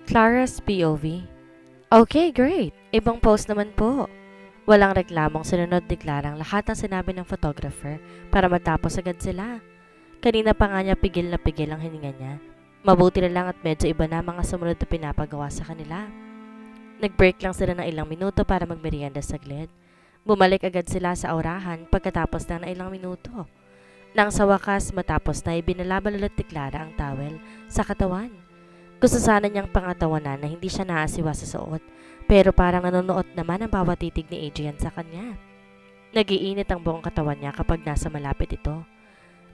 Clara's POV. Okay, great. Ibang post naman po. Walang reklamong sinunod ni Clara ang lahat ng sinabi ng photographer para matapos agad sila. Kanina pa nga niya pigil na pigil ang hininga niya. Mabuti na lang at medyo iba na mga sumunod na pinapagawa sa kanila. Nag-break lang sila ng ilang minuto para magmerienda saglit. Bumalik agad sila sa aurahan pagkatapos na ng ilang minuto. Nang sa wakas matapos na ibinalaban ulit ni Clara ang towel sa katawan. Gusto sana niyang pangatawanan na hindi siya naasiwa sa suot, pero parang nanonood naman ang bawat titig ni Adrian sa kanya. Nagiinit ang buong katawan niya kapag nasa malapit ito.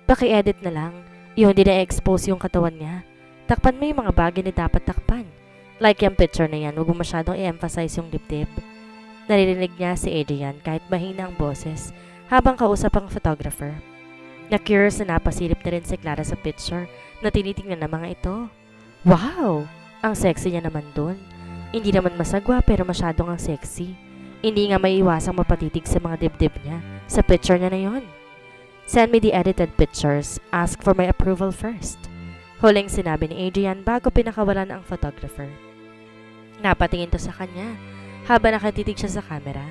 Paki-edit na lang, yung hindi na-expose yung katawan niya. Takpan mo yung mga bagay na dapat takpan. Like yung picture na yan, huwag mo masyadong i-emphasize yung dibdib. Naririnig niya si Adrian kahit mahina ang boses habang kausap ang photographer. Na-curious na napasilip na rin si Clara sa picture na tinitingnan ng mga ito. Wow! Ang sexy niya naman dun. Hindi naman masagwa pero masyadong ang sexy. Hindi nga may iwasang mapatitig sa mga dibdib niya sa picture niya na yon. Send me the edited pictures. Ask for my approval first. Huling sinabi ni Adrian bago pinakawalan ang photographer. Napatingin to sa kanya habang nakatitig siya sa camera.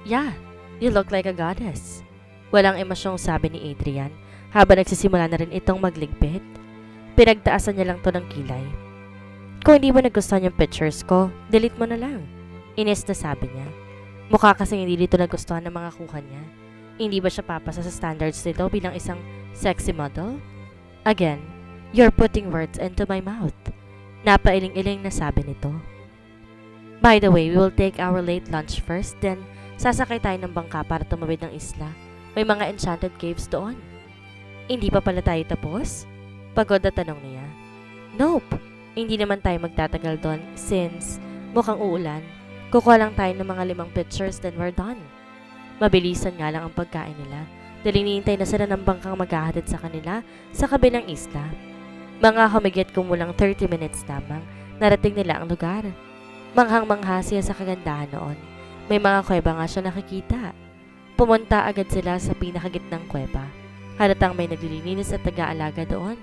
Yeah, you look like a goddess. Walang emosyong sabi ni Adrian habang nagsisimula na rin itong magligpit. Pinagtaasan niya lang to ng kilay. Kung hindi mo nagustuhan yung pictures ko, delete mo na lang. Inis na sabi niya. Mukha kasing hindi dito nagustuhan ng mga kuha niya. Hindi ba siya papasa sa standards nito bilang isang sexy model? Again, you're putting words into my mouth. Napailing-iling na sabi nito. By the way, we will take our late lunch first, then sasakay tayo ng bangka para tumawid ng isla. May mga enchanted caves doon. Hindi pa pala tayo tapos? Pagod na tanong niya. Nope, hindi naman tayo magtatagal doon since mukhang uulan. Kukuha lang tayo ng mga 5 pictures then we're done. Mabilisan nga lang ang pagkain nila. Dahil hinihintay na sila ng bangkang maghahatid sa kanila sa kabilang isla. Mga humigit kumulang 30 minutes lamang, narating nila ang lugar. Manghang-mangha siya sa kagandahan noon. May mga kuweba nga siya nakikita. Pumunta agad sila sa pinakagitnang kuweba. Halatang may naglilinis at taga-alaga doon.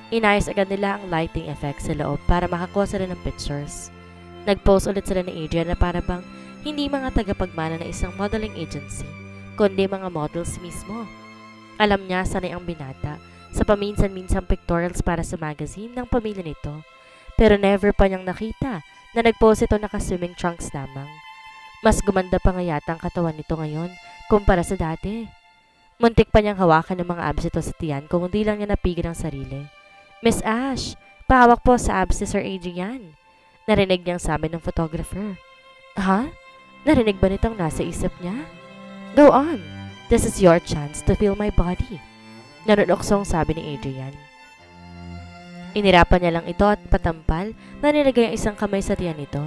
Inayos agad nila ang lighting effects sa loob para makakuha sila ng pictures. Nag-post ulit sila ni Adrian na para bang hindi mga tagapagmana na isang modeling agency, kundi mga models mismo. Alam niya sanay ang binata sa paminsan-minsang pictorials para sa magazine ng pamilya nito, pero never pa niyang nakita na nag-post ito naka-swimming trunks lamang. Mas gumanda pa nga yata ang katawan nito ngayon kumpara sa dati. Muntik pa niyang hawakan ng mga abs ito sa tiyan kung hindi lang niya napigil ang sarili. Miss Ash, pahawak po sa abs ni Sir Adrian. Narinig niyang sabi ng photographer. Ha? Narinig ba nitong nasa isip niya? Go on. This is your chance to feel my body. Nanunoksong sabi ni Adrian. Inirapan niya lang ito at patampal na nilagay ang isang kamay sa tiyan nito.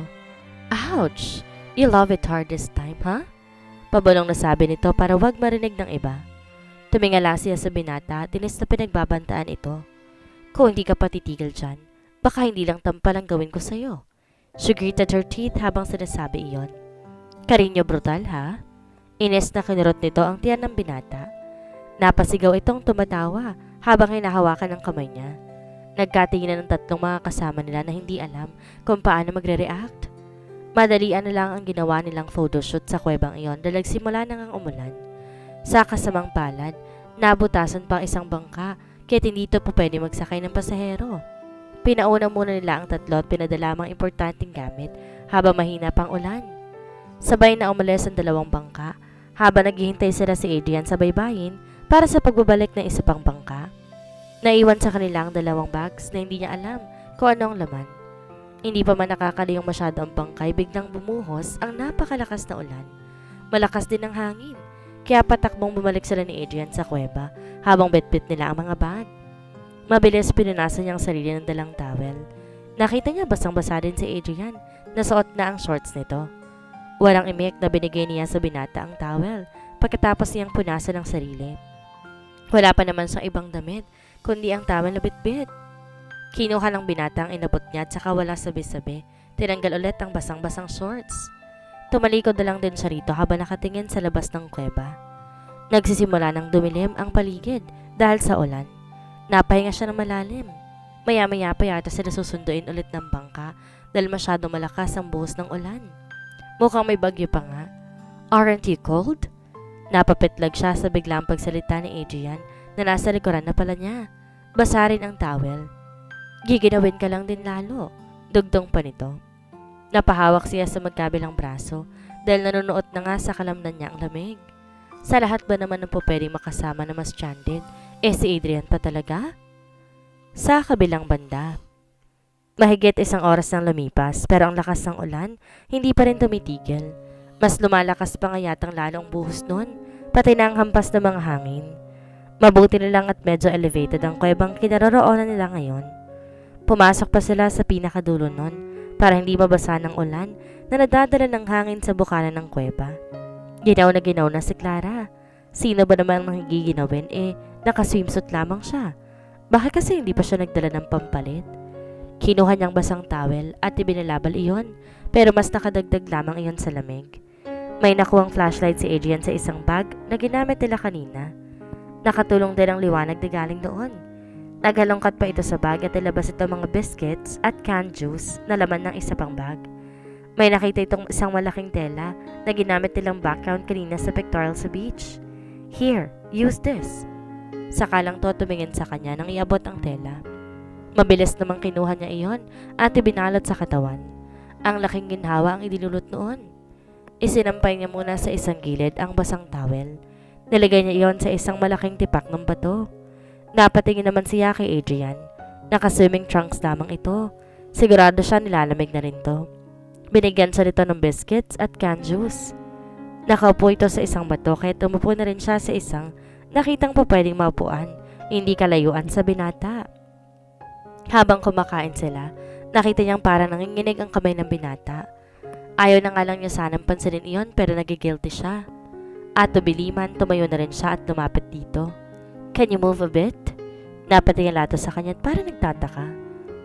Ouch! You love it hard this time, huh? Pabalong na sabi nito para wag marinig ng iba. Tumingala siya sa binata at tinis na pinagbabantaan ito. Kung hindi ka patitigil dyan, baka hindi lang tampal ang gawin ko sa'yo. She gritted her teeth habang sinasabi iyon. Karinyo brutal, ha? Ines na kinurot nito ang tiyan ng binata. Napasigaw itong tumatawa habang hinahawakan ang kamay niya. Nagkatinginan ng 3 mga kasama nila na hindi alam kung paano magre-react. Madalian na lang ang ginawa nilang photoshoot sa kuwebang iyon dahil nagsimula na ngang umulan. Sa kasamang palad, nabutasan pang isang bangka kaya hindi ito po pwede magsakay ng pasahero. Pinauna muna nila ang 3 at pinadala ang importanteng gamit habang mahina pang ulan. Sabay na umalis ang 2 bangka habang naghihintay sila si Adrian sa baybayin para sa pagbabalik ng isa pang bangka. Naiwan sa kanila ang 2 bags na hindi niya alam kung ano ang laman. Hindi pa man nakakaliyong masyado ang bangkay, biglang bumuhos ang napakalakas na ulan. Malakas din ang hangin. Kaya patakbong bumalik sila ni Adrian sa kuweba habang bitbit nila ang mga bag. Mabilis pinunasan niya ang sarili ng dalang towel. Nakita niya basang-basa din si Adrian na suot na ang shorts nito. Walang imik na binigay niya sa binata ang towel pagkatapos niyang punasan ang sarili. Wala pa naman siyang ibang damit kundi ang towel na bitbit. Kinuha ng binata ang inabot niya at saka wala sabi-sabi. Tinanggal ulit ang basang-basang shorts. Tumalikod na lang din siya rito habang nakatingin sa labas ng kuweba. Nagsisimula ng dumilim ang paligid dahil sa ulan. Napahinga siya ng malalim. Maya-maya pa yata sila susunduin ulit ng bangka dahil masyado malakas ang buhos ng ulan. Mukhang may bagyo pa nga. Aren't you cold? Napapitlag siya sa biglang pagsalita ni Adrian na nasa likuran na pala niya. Basa rin ang towel. Giginawin ka lang din lalo. Dugtong pa nito. Napahawak siya sa magkabilang braso dahil nanonood na nga sa kalamnan niya ang lamig. Sa lahat ba naman ng po pwedeng makasama na mas stranded? Si Adrian pa talaga? Sa kabilang banda. Mahigit 1 oras nang lumipas pero ang lakas ng ulan hindi pa rin tumitigil. Mas lumalakas pa nga yatang lalong buhos nun, pati na ang hampas ng mga hangin. Mabuti na lang at medyo elevated ang kuwebang kinaroroonan nila ngayon. Pumasok pa sila sa pinakadulo nun para hindi mabasa ng ulan na nadadala ng hangin sa bukana ng kuweba. Ginaw na si Clara. Sino ba naman ang giginawin nakaswimsuit lamang siya. Bakit kasi hindi pa siya nagdala ng pampalit? Kinuha niyang basang towel at ibinalabal iyon pero mas nakadagdag lamang iyon sa lamig. May nakuwang flashlight si Adrian sa isang bag na ginamit nila kanina. Nakatulong din ang liwanag na galing doon. Naghalongkat pa ito sa bag at ilabas ito mga biscuits at canned juice na laman ng isa pang bag. May nakita itong isang malaking tela na ginamit nilang background kanina sa pictorial sa beach. Here, use this. Saka lang to tumingin sa kanya nang iabot ang tela. Mabilis namang kinuha niya iyon at ibinalot sa katawan. Ang laking ginhawa ang idinulot noon. Isinampay niya muna sa isang gilid ang basang towel. Nilagay niya iyon sa isang malaking tipak ng bato. Napatingin naman siya kay Adrian. Naka-swimming trunks lamang ito. Sigurado siya nilalamig na rin to. Binigyan siya nito ng biscuits at canned juice. Nakaupo ito sa isang bato kaya tumupo na rin siya sa isang nakitang pa pwedeng maupuan, hindi kalayuan sa binata. Habang kumakain sila, nakita niyang parang nanginginig ang kamay ng binata. Ayaw na nga lang niya sanang pansinin iyon pero nagigilty siya. At tubiliman, tumayo na rin siya at lumapit dito. Can you move a bit? Napatingin lato sa kanya at parang nagtataka.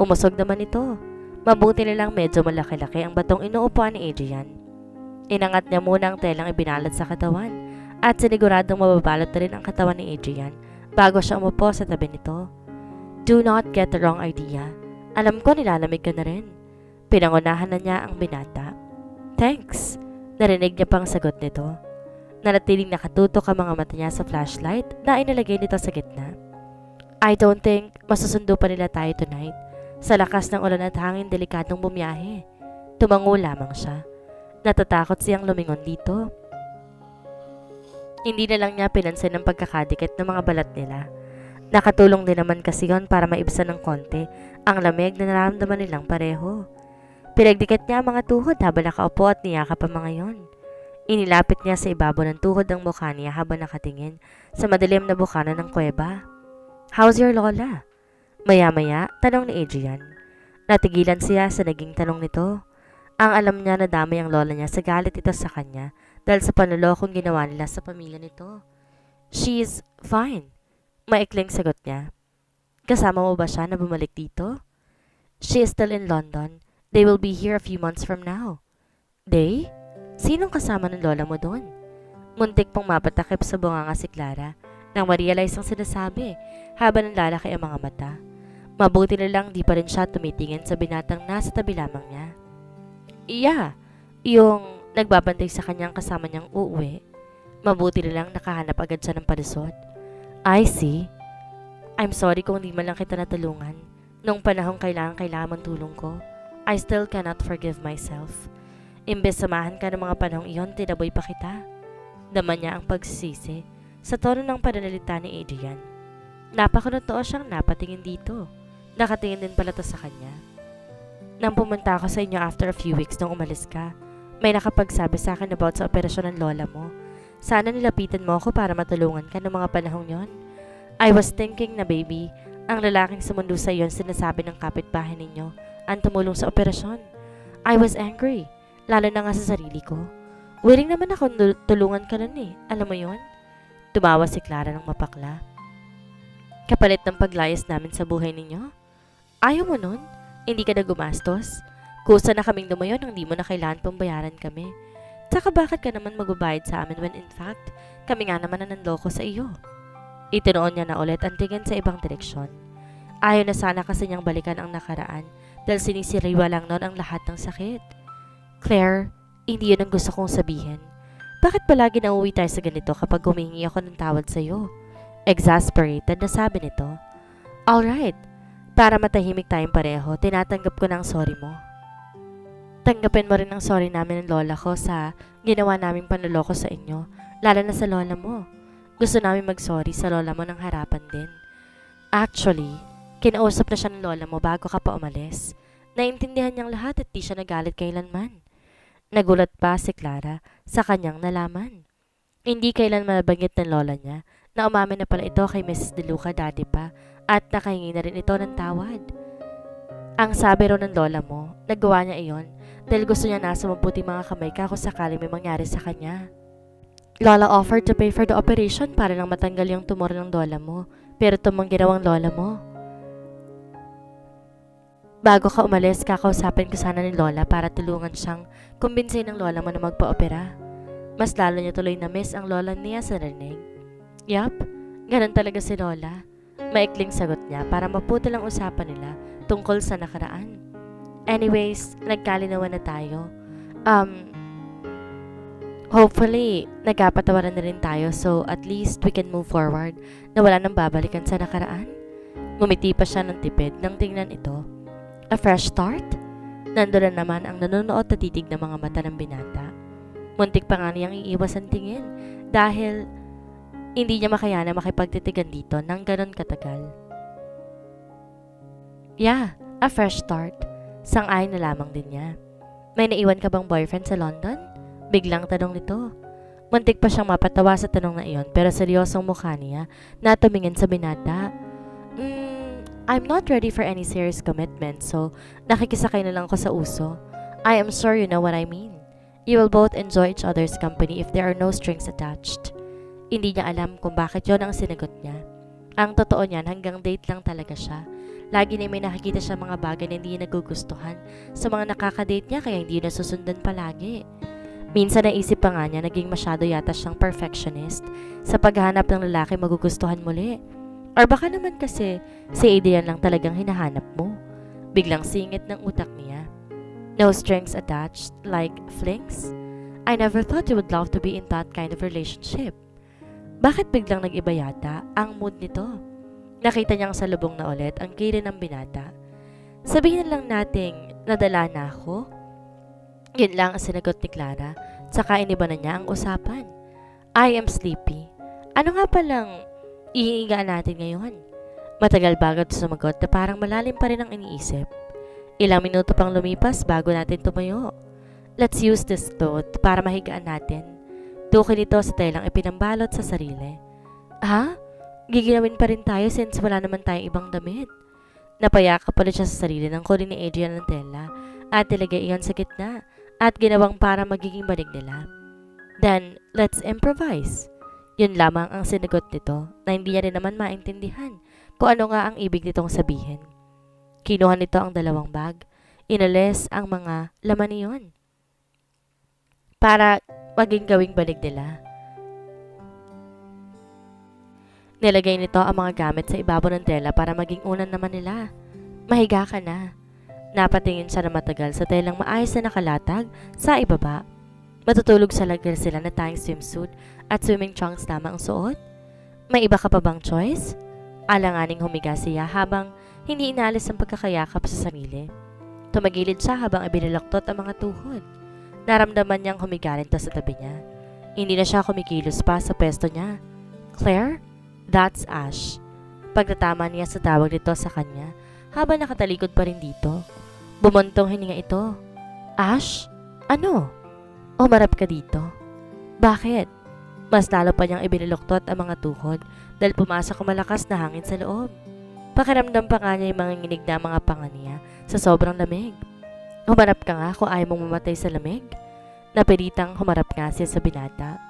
Umusog naman ito. Mabuti na lang medyo malaki-laki ang batong inuupuan ni Adrian. Inangat niya muna ang telang ibinalat sa katawan at siniguradong mababalot na rin ang katawan ni Adrian bago siya umupo sa tabi nito. Do not get the wrong idea. Alam ko nilalamig ka na rin. Pinangunahan na niya ang binata. Thanks. Narinig niya pang sagot nito. Nanatiling nakatutok ang mga mata niya sa flashlight na inilagay nito sa gitna. I don't think masusundo pa nila tayo tonight. Sa lakas ng ulan at hangin, delikadong bumiyahe. Tumango lamang siya. Natatakot siyang lumingon dito. Hindi na lang niya pinansin ang pagkakadikit ng mga balat nila. Nakatulong din naman kasi yon para maibsan ng konti ang lamig na nararamdaman nilang pareho. Pinagdikit niya ang mga tuhod habang nakaupo at niyakap ang mga yon. Inilapit niya sa ibabaw ng tuhod ang mukha niya habang nakatingin sa madilim na bukana ng kuweba. How's your lola? Maya-maya, tanong ni Adrian. Natigilan siya sa naging tanong nito. Ang alam niya na damay ang lola niya sa galit ito sa kanya dahil sa panlolokong ginawa nila sa pamilya nito. She's fine. Maikling sagot niya. Kasama mo ba siya na bumalik dito? She is still in London. They will be here a few months from now. They? Sinong kasama ng lola mo doon? Muntik pong mapatakip sa bunganga si Clara nang ma-realize ang sinasabi habang nanlalaki ang mga mata. Mabuti na lang di pa rin siya tumitingin sa binatang nasa tabi lamang niya. Yeah, yung nagbabantay sa kanyang kasama niyang uuwi. Mabuti na lang nakahanap agad siya ng palusot. I see. I'm sorry kung di man lang kita natulungan. Nung panahong kailangan mong tulong ko, I still cannot forgive myself. Imbes samahan ka ng mga panahong iyon, tinaboy pa kita. Daman niya ang pagsisisi sa tono ng pananalita ni Adrian. Napakunotoo siyang napatingin dito. Nakatingin din pala to sa kanya. Nang pumunta ako sa inyo after a few weeks nung umalis ka, may nakapagsabi sa akin about sa operasyon ng lola mo. Sana nilapitan mo ako para matulungan ka ng mga panahong yon. I was thinking na baby, ang lalaking sumundo sa iyon sinasabi ng kapitbahay ninyo ang tumulong sa operasyon. I was angry, lalo na nga sa sarili ko. Willing naman ako tulungan ka nun alam mo yon? Tumawa si Clara ng mapakla. Kapalit ng paglayas namin sa buhay ninyo? Ayaw mo nun? Hindi ka na gumastos? Kusa na kaming dumayon nang di mo na kailangan pang bayaran kami. Tsaka bakit ka naman magbabayad sa amin when in fact, kami nga naman na nanloko sa iyo? Itinuon niya na ulit ang tingin sa ibang direksyon. Ayaw na sana kasi niyang balikan ang nakaraan, dahil sinisiriwa lang nun ang lahat ng sakit. Claire, hindi yun ang gusto kong sabihin. Bakit palagi nauwi tayo sa ganito kapag humingi ako ng tawad sa'yo? Exasperated na sabi nito. Alright, para matahimik tayong pareho, tinatanggap ko ng sorry mo. Tanggapin mo rin ang sorry namin ng lola ko sa ginawa naming panloloko sa inyo, lalo na sa lola mo. Gusto namin mag-sorry sa lola mo ng harapan din. Actually, kinausap na siya ng lola mo bago ka pa umalis. Naintindihan niyang lahat at di siya nagalit kailanman. Nagulat pa si Clara sa kanyang nalaman. Hindi kailanman nabanggit ng lola niya na umamin na pala ito kay Mrs. De Luca dati pa at nakahingi na rin ito ng tawad. Ang sabi raw ng lola mo, nagawa niya iyon dahil gusto niya nasa mabuting mga kamay ka kung sakaling may mangyari sa kanya. Lola offered to pay for the operation para lang matanggal yung tumor ng lola mo, pero tumanggi raw ang lola mo. Bago ka umalis, kakausapin ko sana ni lola para tulungan siyang kumbinsin ng lola mo na magpa-opera. Mas lalo niya tuloy na miss ang lola niya sa rinig. Yup, ganun talaga si lola. Maikling sagot niya para maputol ang usapan nila tungkol sa nakaraan. Anyways, nagkalinawan na tayo. Hopefully, nagkapatawaran na rin tayo so at least we can move forward na wala nang babalikan sa nakaraan. Ngumiti pa siya ng tipid nang tingnan ito. A fresh start? Nandoon na naman ang nanonood at titig ng mga mata ng binata. Muntik pa nga niyang iiwas ang tingin dahil hindi niya makayana makipagtitigan dito ng ganon katagal. Yeah, a fresh start. Sang-ayon na lamang din niya. May naiwan ka bang boyfriend sa London? Biglang tanong nito. Muntik pa siyang mapatawa sa tanong na iyon pero seryosong mukha niya na tumingin sa binata. I'm not ready for any serious commitment so nakikisakay na lang ako sa uso. I am sure you know what I mean. You will both enjoy each other's company if there are no strings attached. Hindi niya alam kung bakit yon ang sinagot niya. Ang totoo niyan hanggang date lang talaga siya. Lagi na may nakikita siya mga bagay na hindi niya nagugustuhan sa mga nakakadate niya kaya hindi nasusundan palagi. Minsan naisip pa nga niya naging masyado yata siyang perfectionist sa paghahanap ng lalaki magugustuhan muli. Or baka naman kasi si Adrian lang talagang hinahanap mo. Biglang singit ng utak niya. No strings attached like flings? I never thought you would love to be in that kind of relationship. Bakit biglang nag-iba yata ang mood nito? Nakita niyang salubong na ulit ang kiri ng binata. Sabihin lang nating nadala na ako. Yun lang ang sinagot ni Clara. Saka iniba na niya ang usapan. I am sleepy. Ano nga palang ihingaan natin ngayon? Matagal bago sumagot na parang malalim pa rin ang iniisip. Ilang minuto pang lumipas bago natin tumayo. Let's use this cloth para mahigaan natin. Tukin ito sa telang ipinambalot sa sarili. Ha? Giginawin pa rin tayo since wala naman tayong ibang damit. Napayakap pala siya sa sarili ng kunin ni Adrian ng tela at ilagay iyon sa gitna at ginawang para magiging banig nila. Then, let's improvise. Yun lamang ang sinagot nito na hindi niya rin naman maintindihan kung ano nga ang ibig nitong sabihin. Kinuha nito ang dalawang bag, inalis ang mga laman niyon para maging gawing banig nila. Nilagay nito ang mga gamit sa ibabaw ng tela para maging unan naman nila. Mahiga ka na. Napatingin siya na matagal sa telang maayos na nakalatag sa ibaba. Matutulog sa lagir sila na tayong swimsuit at swimming trunks lamang ang suot. May iba ka pa bang choice? Alanganing humiga siya habang hindi inalis ang pagkakayakap sa sarili. Tumagilid siya habang ibiniloktot ang mga tuhod. Naramdaman niyang humiga rin sa tabi niya. Hindi na siya kumikilos pa sa pesto niya. Claire? That's Ash. Pagtatama niya sa tawag nito sa kanya habang nakatalikod pa rin dito. Bumuntong hininga ito. Ash? Ano? Umarap ka dito. Bakit? Mas lalo pa niyang ibiniluktot ang mga tuhod dahil pumasok ang malakas na hangin sa loob. Pakiramdam pa nga niya yung mga nginig na mga panga niya sa sobrang lamig. Humarap ka nga kung ayaw mong mamatay sa lamig. Napilitang humarap nga siya sa binata.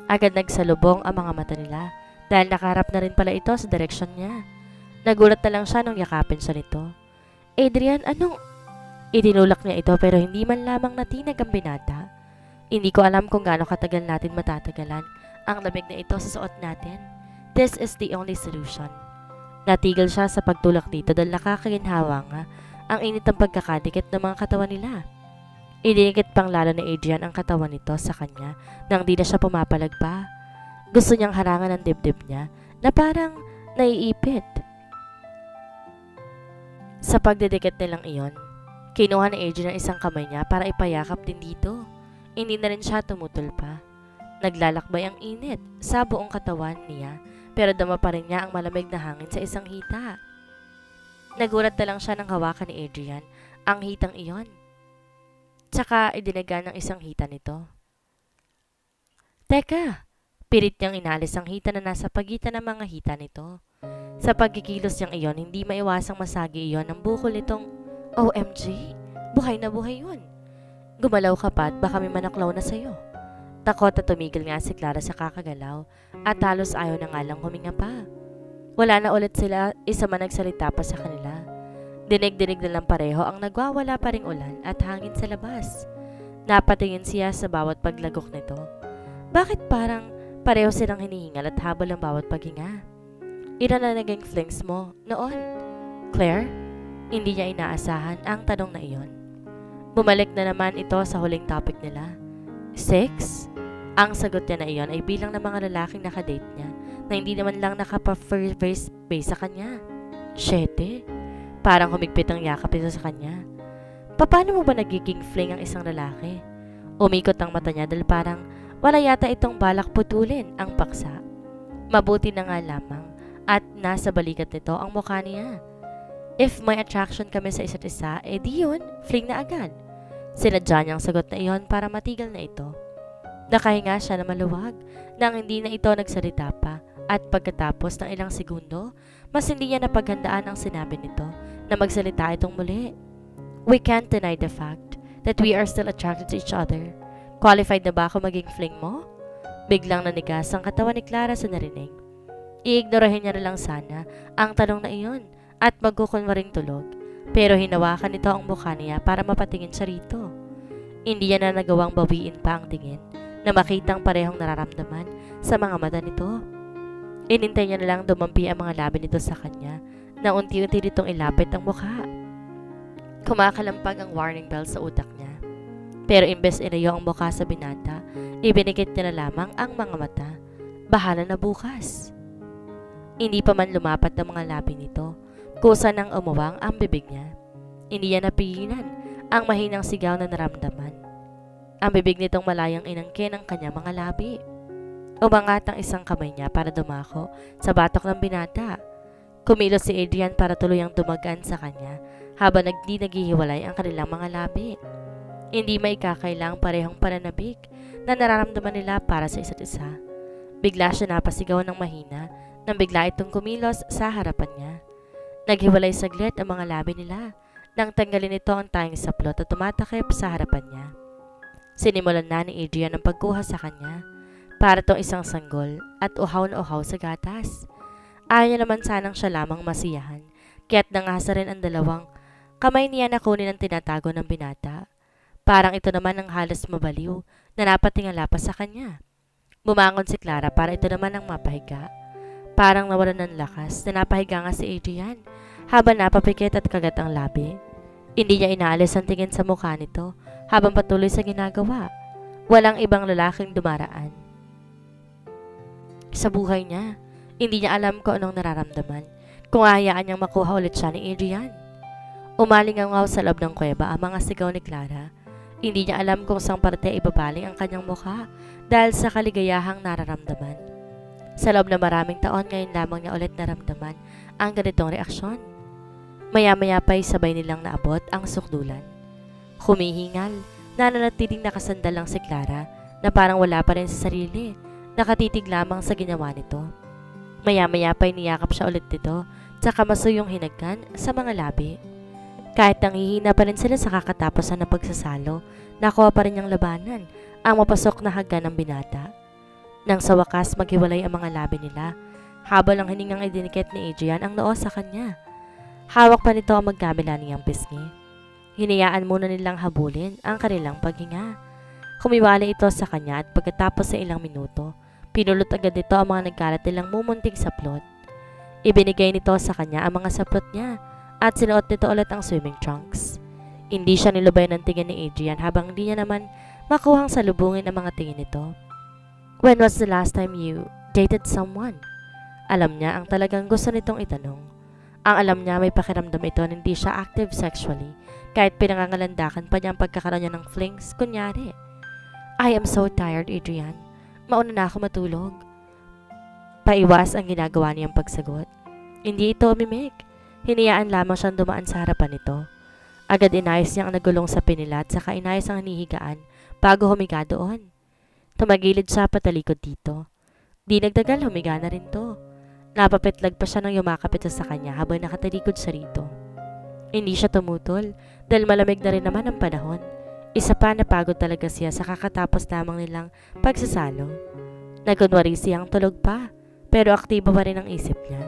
Agad nagsalubong ang mga mata nila dahil nakaharap na rin pala ito sa direksyon niya. Nagulat na lang siya nung yakapin siya nito. Adrian, anong... Itinulak niya ito pero hindi man lamang natinag ang binata. Hindi ko alam kung gaano katagal natin matatagalan ang lamig na ito sa suot natin. This is the only solution. Natigil siya sa pagtulak dito dahil nakakaginhawa nga ang init ng pagkakadikit ng mga katawan nila. Idinikit pang lalo ni Adrian ang katawan nito sa kanya nang di na siya pumapalag pa. Gusto niyang harangan ang dibdib niya na parang naiipit. Sa pagdidikit nilang iyon, kinuha ni Adrian ang isang kamay niya para ipayakap din dito. Hindi na rin siya tumutol pa. Naglalakbay ang init sa buong katawan niya pero dama pa rin niya ang malamig na hangin sa isang hita. Nagulat na lang siya nang hawakan ni Adrian ang hitang iyon. Tsaka idinaga ng isang hita nito. Teka! Pilit niyang inalis ang hita na nasa pagitan ng mga hita nito. Sa pagkikilos niyang iyon, hindi maiwasang masagi iyon ng bukol nitong OMG! Buhay na buhay yun! Gumalaw ka pa at baka may manaklaw na sa'yo. Takot at tumigil nga si Clara sa kakagalaw at halos ayaw na nga lang huminga pa. Wala na ulit sila, isa man nagsalita pa sa kanila. Dinig-dinig na lang pareho ang nagwawala pa ring ulan at hangin sa labas. Napatingin siya sa bawat paglagok nito. Bakit parang pareho silang hinihingal at habol ang bawat paghinga? Ilan na naging flings mo noon? Claire? Hindi niya inaasahan ang tanong na iyon. Bumalik na naman ito sa huling topic nila. 6? Ang sagot niya na iyon ay bilang ng mga lalaking nakadate niya na hindi naman lang nakapa-first base sa kanya. 7? Parang humigpit ang yakap ito sa kanya. Paano mo ba nagiging fling ang isang lalaki? Umikot ang mata niya dahil parang wala yata itong balak putulin ang paksa. Mabuti na nga lamang at nasa balikat nito ang mukha niya. If may attraction kami sa isa't isa, di yun, fling na agad. Sinadya niyang sagot na iyon para matigil na ito. Nakahinga siya na maluwag nang hindi na ito nagsalita pa at pagkatapos ng ilang segundo, mas hindi niya napaghandaan ang sinabi nito na magsalita itong muli. We can't deny the fact that we are still attracted to each other. Qualified na ba ako maging fling mo? Biglang nanigas ang katawan ni Clara sa narinig. Iignorahin niya na lang sana ang tanong na iyon at magkukunwaring tulog. Pero hinawakan nito ang mukha niya para mapatingin siya rito. Hindi niya na nagawang bawiin pa ang tingin na makitang parehong nararamdaman sa mga mata nito. Inintay niya na lang dumampi ang mga labi nito sa kanya na unti-unti nitong ilapit ang mukha. Kumakalampag ang warning bell sa utak niya. Pero imbes inayo ang mukha sa binata, ibinikit niya na lamang ang mga mata. Bahala na bukas. Hindi pa man lumapat ang mga labi nito, kusa nang umuwang ang bibig niya. Hindi niya napigilan ang mahinang sigaw na naramdaman. Ang bibig nitong malayang inangkin ang kanya mga labi. Umangat ang isang kamay niya para dumako sa batok ng binata. Kumilos si Adrian para tuluyang dumagaan sa kanya habang naghihiwalay ang kanilang mga labi. Hindi maikakailang parehong pananabik na nararamdaman nila para sa isa't isa. Bigla siya napasigawan ng mahina nang bigla itong kumilos sa harapan niya. Naghiwalay saglit ang mga labi nila nang tanggalin ito ang tanging saplot at tumatakip sa harapan niya. Sinimulan na ni Adrian ang pagkuha sa kanya para tong isang sanggol at uhaw na uhaw sa gatas. Ayaw niya naman sanang siya lamang masiyahan, kaya't nangasa rin ang dalawang kamay niya na kunin ang tinatago ng binata. Parang ito naman ang halos mabaliw na napatingala pa sa kanya. Bumangon si Clara para ito naman ang mapahiga. Parang nawalan ng lakas na napahiga nga si Adrian habang napapikit at kagat ang labi. Hindi niya inaalis ang tingin sa mukha nito habang patuloy sa ginagawa. Walang ibang lalaking dumaraan sa buhay niya. Hindi niya alam kung anong nararamdaman kung hayaan niyang makuha ulit siya ni Adrian. Umalingaw sa loob ng kuweba ang mga sigaw ni Clara. Hindi niya alam kung saan parte ibabaling ang kanyang mukha dahil sa kaligayahang nararamdaman. Sa loob ng maraming taon ngayon lamang niya ulit naramdaman ang ganitong reaksyon. Maya-maya pa'y sabay nilang naabot ang sukdulan. Humihingal, nananatiling nakasandal lang si Clara na parang wala pa rin sa sarili, nakatitig lamang sa ginawa nito. Maya-maya pa'y niyakap siya ulit nito, tsaka masuyong hinagkan sa mga labi. Kahit nanghihina pa rin sila sa kakatapusan ng pagsasalo, nakuha pa rin niyang labanan ang mapasok na haggan ng binata. Nang sa wakas maghiwalay ang mga labi nila, habang ang hiningang idinikit ni Adrian ang noo sa kanya. Hawak pa nito ang magkabila niyang pisngi. Hinayaan muna nilang habulin ang kanilang paghinga. Kumiwalay ito sa kanya at pagkatapos sa ilang minuto, pinulot agad nito ang mga nagkalat nilang mumunting saplot. Ibinigay nito sa kanya ang mga saplot niya at sinuot nito ulit ang swimming trunks. Hindi siya nilubay ng tingin ni Adrian habang hindi niya naman makuhang salubungin ang mga tingin nito. When was the last time you dated someone? Alam niya ang talagang gusto nitong itanong. Ang alam niya may pakiramdam ito na hindi siya active sexually kahit pinangangalandakan pa niya ang pagkakaroon niya ng flings, kunyari. I am so tired, Adrian. Mauna na ako matulog. Paiwas ang ginagawa niyang pagsagot. Hindi ito umimik. Hiniyaan lamang siyang dumaan sa harapan nito. Agad inayos niya ang nagulong sa pinila at saka inayos ang hinihigaan bago humiga doon. Tumagilid siya patalikod dito. Di nagtagal, humiga na rin to. Napapitlag pa siya nang yumakapit sa kanya habang nakatalikod siya rito. Hindi siya tumutol dahil malamig na rin naman ang panahon. Isa pa napagod talaga siya sa kakatapos lamang nilang pagsasalo. Nagunwari siyang tulog pa pero aktibo pa rin ang isip niya.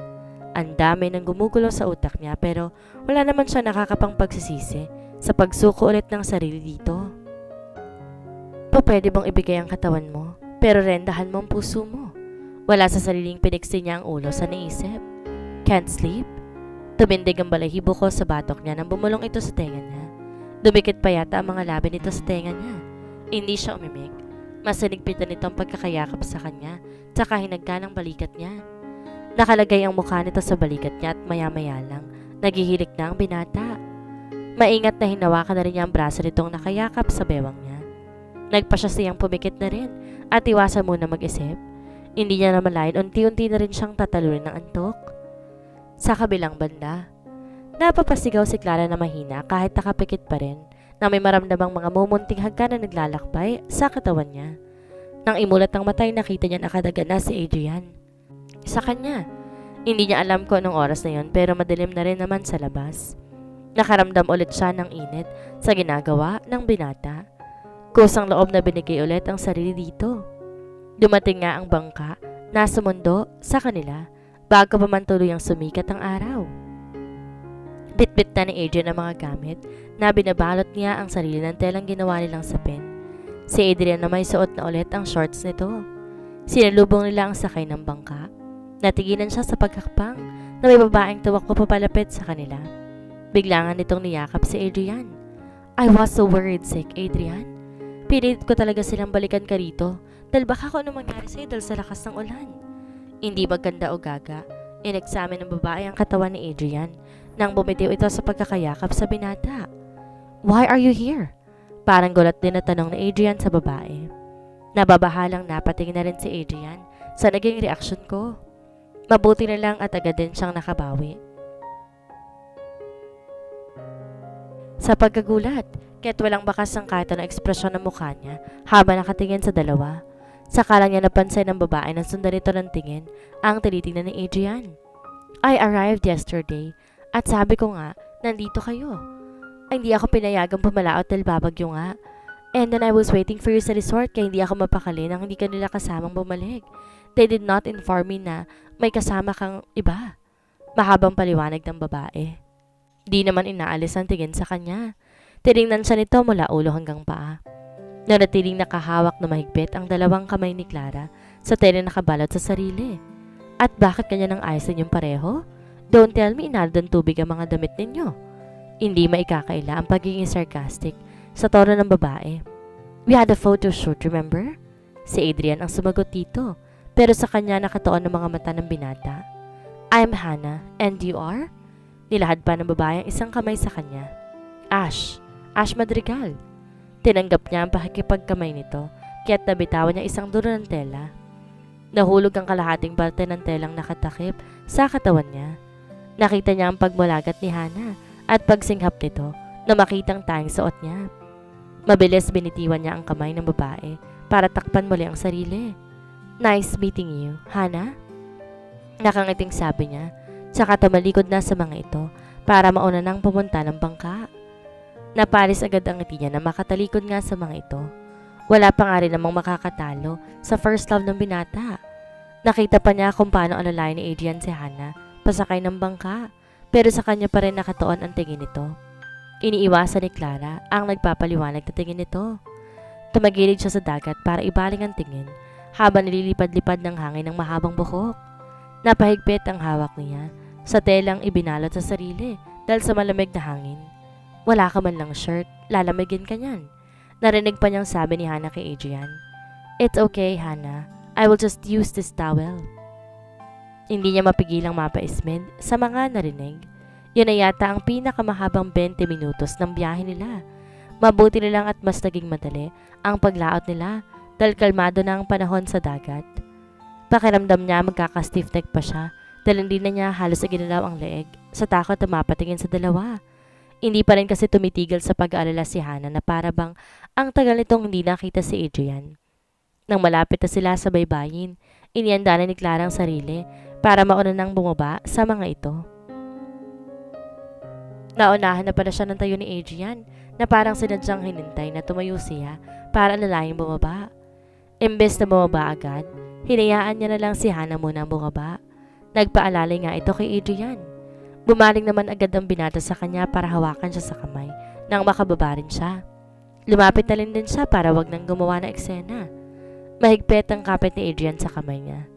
Ang dami nang gumugulo sa utak niya pero wala naman siya nakakapang pagsisisi sa pagsuko ulit ng sarili dito. Pwede bang ibigay ang katawan mo pero rendahan mo ang puso mo? Wala sa sariling piniksi niya ang ulo sa naisip. Can't sleep? Tumindig ang balahibo ko sa batok niya nang bumulong ito sa tenga niya. Dumikit pa yata ang mga labi nito sa tenga niya. Hindi siya umimik. Mas sinigpitan nito ang pagkakayakap sa kanya tsaka hinagka ng balikat niya. Nakalagay ang mukha nito sa balikat niya at maya-maya lang, naghihilik na ang binata. Maingat na hinawakan na rin niya ang braso nitong nakayakap sa bewang niya. Nagpa siya siyang pumikit na rin at iwasan muna mag-isip. Hindi niya namalayan, unti-unti na rin siyang tatalunin ng antok. Sa kabilang banda, napapasigaw si Clara na mahina kahit nakapikit pa rin na may maramdamang mga mumunting hagkan na naglalakbay sa katawan niya. Nang imulat ang matay, nakita niya nakadaga na si Adrian. Sa kanya, hindi niya alam kung anong oras na yon pero madilim na rin naman sa labas. Nakaramdam ulit siya ng init sa ginagawa ng binata. Kusang loob na binigay ulit ang sarili dito. Dumating nga ang bangka na sumundo sa kanila bago pa man tuluyang sumikat ang araw. Bitbit na ni Adrian ang mga gamit na binabalot niya ang sarili ng telang ginawa nilang sapin. Si Adrian na may suot na ulit ang shorts nito. Sinalubong nila ang sakay ng bangka. Natigilan siya sa pagkakpang na may babaeng tuwakbo papalapit sa kanila. Biglangan nitong niyakap si Adrian. I was so worried sick, Adrian. Pinilit ko talaga silang balikan ka rito dahil baka kung ano mangyari sa'yo dahil sa lakas ng ulan. Hindi maganda o gaga, ineksamin ng babae ang katawan ni Adrian nang bumitiw ito sa pagkakayakap sa binata. Why are you here? Parang gulat din na tanong ni Adrian sa babae. Nababahalang napatingin na rin si Adrian sa naging reaksyon ko. Mabuti na lang at agad din siyang nakabawi. Sa pagkagulat, kaya't walang bakas ang kahit anong ekspresyon ng mukha niya habang nakatingin sa dalawa. Saka lang niya napansin ng babae na sundan nito ng tingin ang tinitingnan ni Adrian. I arrived yesterday at sabi ko nga, nandito kayo. Ay, hindi ako pinayagang pumalaot dahil babagyo nga. And then I was waiting for you sa resort kaya hindi ako mapakali nang hindi ka nila kasamang bumalik. They did not inform me na may kasama kang iba. Mahabang paliwanag ng babae. Di naman inaalis ang tingin sa kanya. Tinignan siya nito mula ulo hanggang paa. Nanatiling nakahawak na mahigpit ang dalawang kamay ni Clara sa tela nakabalot sa sarili. At bakit kanya nang ayos ninyong pareho? Don't tell me inaldan tubig ang mga damit ninyo. Hindi maikakaila ang pagiging sarcastic sa tono ng babae. We had a photo shoot, remember? Si Adrian ang sumagot dito, pero sa kanya nakatuon ang mga mata ng binata. I'm Hannah, and you are? Nilahad pa ng babae ang isang kamay sa kanya. Ash Madrigal. Tinanggap niya ang pakikipagkamay nito, kaya't nabitawan niya isang dulo ng tela. Nahulog ang kalahating balte ng telang nakatakip sa katawan niya. Nakita niya ang pagmulagat ni Hannah at pagsinghap nito na makitang tayong suot niya. Mabilis binitiwan niya ang kamay ng babae para takpan muli ang sarili. Nice meeting you, Hannah. Nakangiting sabi niya, tsaka tumalikod na sa mga ito para mauna nang pumunta ng bangka. Napalis agad ang ngiti niya na makatalikod nga sa mga ito. Wala pa nga rin namang makakatalo sa first love ng binata. Nakita pa niya kung paano alalayan ni Adrian si Hannah pasakay ng bangka, pero sa kanya pa rin nakatuon ang tingin nito. Iniiwasan ni Clara ang nagpapaliwanag na tingin nito. Tumagilid siya sa dagat para ibaling ang tingin habang nililipad-lipad ng hangin ng mahabang buhok. Napahigpit ang hawak niya sa telang ibinalot sa sarili dahil sa malamig na hangin. Wala ka man lang shirt, lalamigin ka niyan. Narinig pa niyang sabi ni Hannah kay Adrian. It's okay, Hannah. I will just use this towel. Hindi niya mapigilang mapaismid sa mga narinig. Yun ay yata ang pinakamahabang 20 minutos ng biyahe nila. Mabuti nilang at mas naging madali ang paglaot nila dahil kalmado na ang panahon sa dagat. Pakiramdam niya magkaka-stiff neck pa siya dahil hindi na niya halos iginalaw ang leeg sa takot na mapatingin sa dalawa. Hindi pa rin kasi tumitigil sa pag-aalala si Hannah na para bang ang tagal nitong hindi nakita si Adrian. Nang malapit na sila sa baybayin, inihanda na ni Clara ang sarili para mauna nang bumaba sa mga ito. Naunahan na pala siya ng tayo ni Adrian na parang sinadyang hinintay na tumayo siya para alalayang bumaba. Imbes na bumaba agad, hinayaan niya na lang si Hannah muna ang bumaba. Nagpaalalay nga ito kay Adrian. Bumaling naman agad ang binata sa kanya para hawakan siya sa kamay nang makababa rin siya. Lumapit na rin din siya para wag nang gumawa ng eksena. Mahigpit ang kapit ni Adrian sa kamay niya.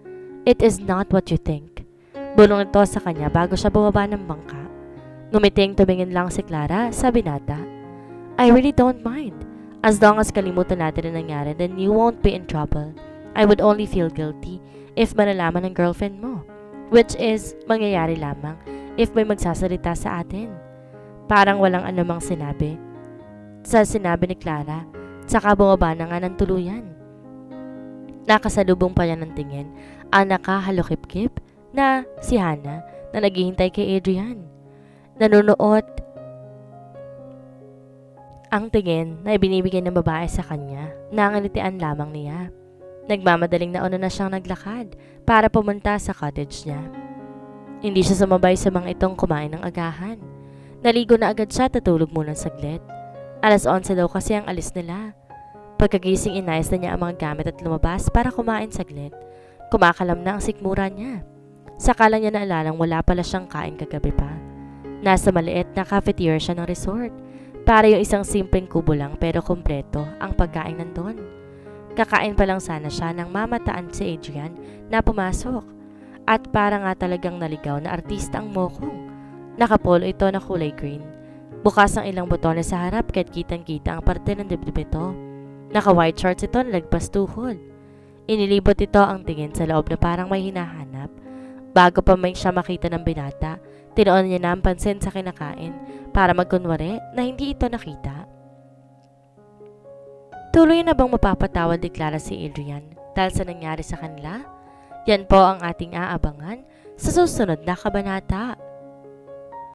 It is not what you think. Bulong ito sa kanya bago siya bumaba ng bangka. Ngumiting tumingin lang si Clara sa binata. I really don't mind. As long as kalimutan natin ang nangyari, then you won't be in trouble. I would only feel guilty if malalaman ng girlfriend mo. Which is, mangyayari lamang if may magsasalita sa atin. Parang walang anumang sinabi. Sa sinabi ni Clara, saka bumaba na nga ng tuluyan. Nakasalubong pa niya ng tingin ang nakahalukip-kip na si Hannah na naghihintay kay Adrian. Nanunuot ang tingin na ibinibigay ng babae sa kanya na nganitian lamang niya. Nagmamadaling nauna na siyang naglakad para pumunta sa cottage niya. Hindi siya sumabay sa mga itong kumain ng agahan. Naligo na agad siya, tatulog muna saglit. 11:00 daw kasi ang alis nila. Pagkagising inayos na niya ang mga gamit at lumabas para kumain saglit. Kumakalam na ang sikmura niya. Saka lang niya naalalang wala pala siyang kain kagabi pa. Nasa maliit na cafeteria siya ng resort. Para yung isang simpleng kubo lang pero kumpleto ang pagkain nandun. Kakain pa lang sana siya nang mamataan si Adrian na pumasok. At para nga talagang naligaw na artista ang mokong. Nakapolo ito na kulay green. Bukas ang ilang botones sa harap kahit kitang-kita ang parte ng dibdib ito. Naka-white shorts ito na lagpas tuhod. Inilibot ito ang tingin sa loob na parang may hinahanap. Bago pa may siya makita ng binata, tinoon niya na ang pansin sa kinakain para magkunwari na hindi ito nakita. Tuloy na bang mapapatawad ni Clara si Adrian dahil sa nangyari sa kanila? Yan po ang ating aabangan sa susunod na kabanata.